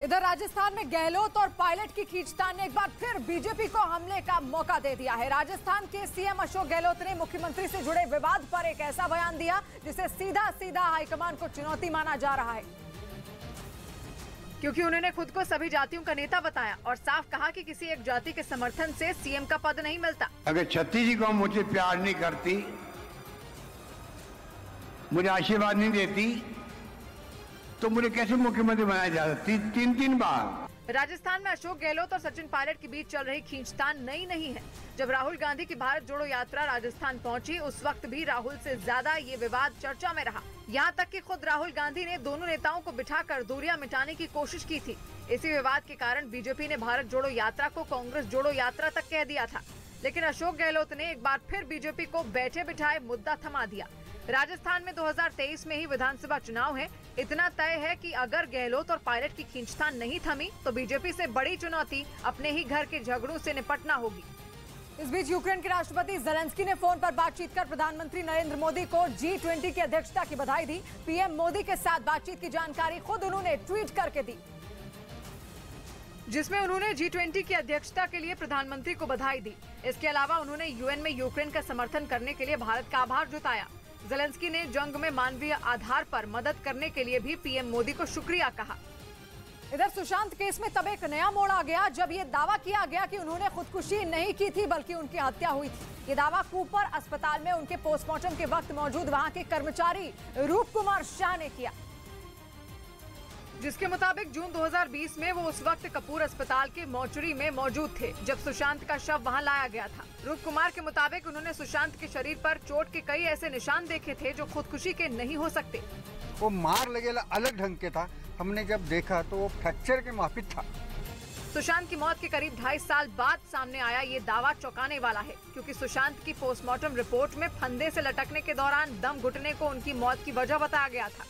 इधर राजस्थान में गहलोत और पायलट की खींचतान ने एक बार फिर बीजेपी को हमले का मौका दे दिया है। राजस्थान के सीएम अशोक गहलोत ने मुख्यमंत्री से जुड़े विवाद पर एक ऐसा बयान दिया जिसे सीधा सीधा हाईकमान को चुनौती माना जा रहा है, क्योंकि उन्होंने खुद को सभी जातियों का नेता बताया और साफ कहा कि किसी एक जाति के समर्थन से सीएम का पद नहीं मिलता। अगर छत्तीस जी को मुझे प्यार नहीं करती, मुझे आशीर्वाद नहीं देती, तो मुझे कैसे मुख्यमंत्री बनाया जा सकती? तीन बार। राजस्थान में अशोक गहलोत और सचिन पायलट के बीच चल रही खींचतान नई नहीं है। जब राहुल गांधी की भारत जोड़ो यात्रा राजस्थान पहुंची, उस वक्त भी राहुल से ज्यादा ये विवाद चर्चा में रहा। यहां तक कि खुद राहुल गांधी ने दोनों नेताओं को बिठाकर दूरियां मिटाने की कोशिश की थी। इसी विवाद के कारण बीजेपी ने भारत जोड़ो यात्रा को कांग्रेस जोड़ो यात्रा तक कह दिया था, लेकिन अशोक गहलोत ने एक बार फिर बीजेपी को बैठे बिठाए मुद्दा थमा दिया। राजस्थान में 2023 में ही विधानसभा चुनाव है। इतना तय है कि अगर गहलोत और पायलट की खींचतान नहीं थमी तो बीजेपी से बड़ी चुनौती अपने ही घर के झगड़ों से निपटना होगी। इस बीच यूक्रेन के राष्ट्रपति ज़ेलेंस्की ने फोन पर बातचीत कर प्रधानमंत्री नरेंद्र मोदी को G20 की अध्यक्षता की बधाई दी। पीएम मोदी के साथ बातचीत की जानकारी खुद उन्होंने ट्वीट करके दी, जिसमें उन्होंने G20 की अध्यक्षता के लिए प्रधानमंत्री को बधाई दी। इसके अलावा उन्होंने यूएन में यूक्रेन का समर्थन करने के लिए भारत का आभार जताया। ज़ेलेंस्की ने जंग में मानवीय आधार पर मदद करने के लिए भी पीएम मोदी को शुक्रिया कहा। इधर सुशांत केस में तब एक नया मोड़ आ गया जब ये दावा किया गया कि उन्होंने खुदकुशी नहीं की थी बल्कि उनकी हत्या हुई थी। ये दावा कूपर अस्पताल में उनके पोस्टमार्टम के वक्त मौजूद वहां के कर्मचारी रूप कुमार शाह ने किया, जिसके मुताबिक जून 2020 में वो उस वक्त कपूर अस्पताल के मोर्चरी में मौजूद थे जब सुशांत का शव वहां लाया गया था। रूप कुमार के मुताबिक उन्होंने सुशांत के शरीर पर चोट के कई ऐसे निशान देखे थे जो खुदकुशी के नहीं हो सकते। वो मार लगेला अलग ढंग के था, हमने जब देखा तो वो फ्रैक्चर के माफिक था। सुशांत की मौत के करीब 2.5 साल बाद सामने आया ये दावा चौंकाने वाला है, क्योंकि सुशांत की पोस्टमार्टम रिपोर्ट में फंदे से लटकने के दौरान दम घुटने को उनकी मौत की वजह बताया गया था।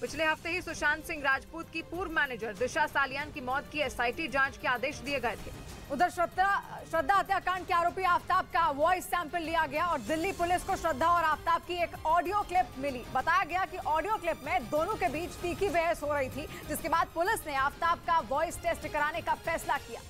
पिछले हफ्ते ही सुशांत सिंह राजपूत की पूर्व मैनेजर दिशा सालियान की मौत की एसआईटी जांच के आदेश दिए गए थे। उधर श्रद्धा हत्याकांड के आरोपी आफ्ताब का वॉइस सैंपल लिया गया और दिल्ली पुलिस को श्रद्धा और आफ्ताब की एक ऑडियो क्लिप मिली। बताया गया कि ऑडियो क्लिप में दोनों के बीच तीखी बहस हो रही थी, जिसके बाद पुलिस ने आफ्ताब का वॉइस टेस्ट कराने का फैसला किया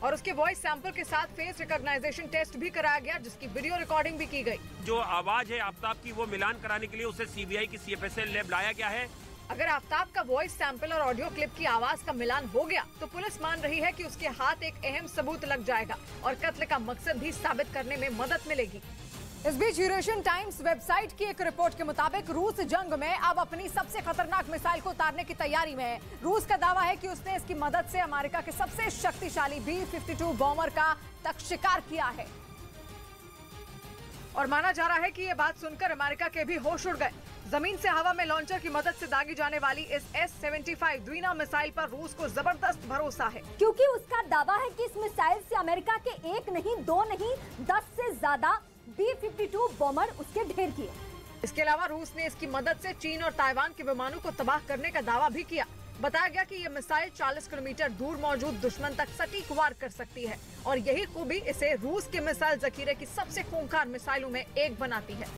और उसके वॉइस सैंपल के साथ फेस रिकॉग्नाइजेशन टेस्ट भी कराया गया, जिसकी वीडियो रिकॉर्डिंग भी की गई। जो आवाज है आफ्ताब की वो मिलान कराने के लिए उसे सीबीआई की CFSL लैब लाया गया है। अगर आफ्ताब का वॉइस सैंपल और ऑडियो क्लिप की आवाज का मिलान हो गया तो पुलिस मान रही है कि उसके हाथ एक अहम सबूत लग जाएगा और कत्ल का मकसद भी साबित करने में मदद मिलेगी। इस बीच यूरेशियन टाइम्स वेबसाइट की एक रिपोर्ट के मुताबिक रूस जंग में अब अपनी सबसे खतरनाक मिसाइल को उतारने की तैयारी में है। रूस का दावा है कि उसने इसकी मदद से अमेरिका के सबसे शक्तिशाली B-52 बॉम्बर का तक शिकार किया है और माना जा रहा है कि ये बात सुनकर अमेरिका के भी होश उड़ गए। जमीन से हवा में लॉन्चर की मदद से दागी जाने वाली इस S-75 द्विना मिसाइल पर रूस को जबरदस्त भरोसा है, क्योंकि उसका दावा है कि इस मिसाइल से अमेरिका के 1 नहीं 2 नहीं 10 से ज्यादा B-52 बॉम्बर उसके ढेर किए। इसके अलावा रूस ने इसकी मदद से चीन और ताइवान के विमानों को तबाह करने का दावा भी किया। बताया गया कि यह मिसाइल 40 किलोमीटर दूर मौजूद दुश्मन तक सटीक वार कर सकती है और यही खूबी इसे रूस के मिसाइल जखीरे की सबसे खूंखार मिसाइलों में एक बनाती है।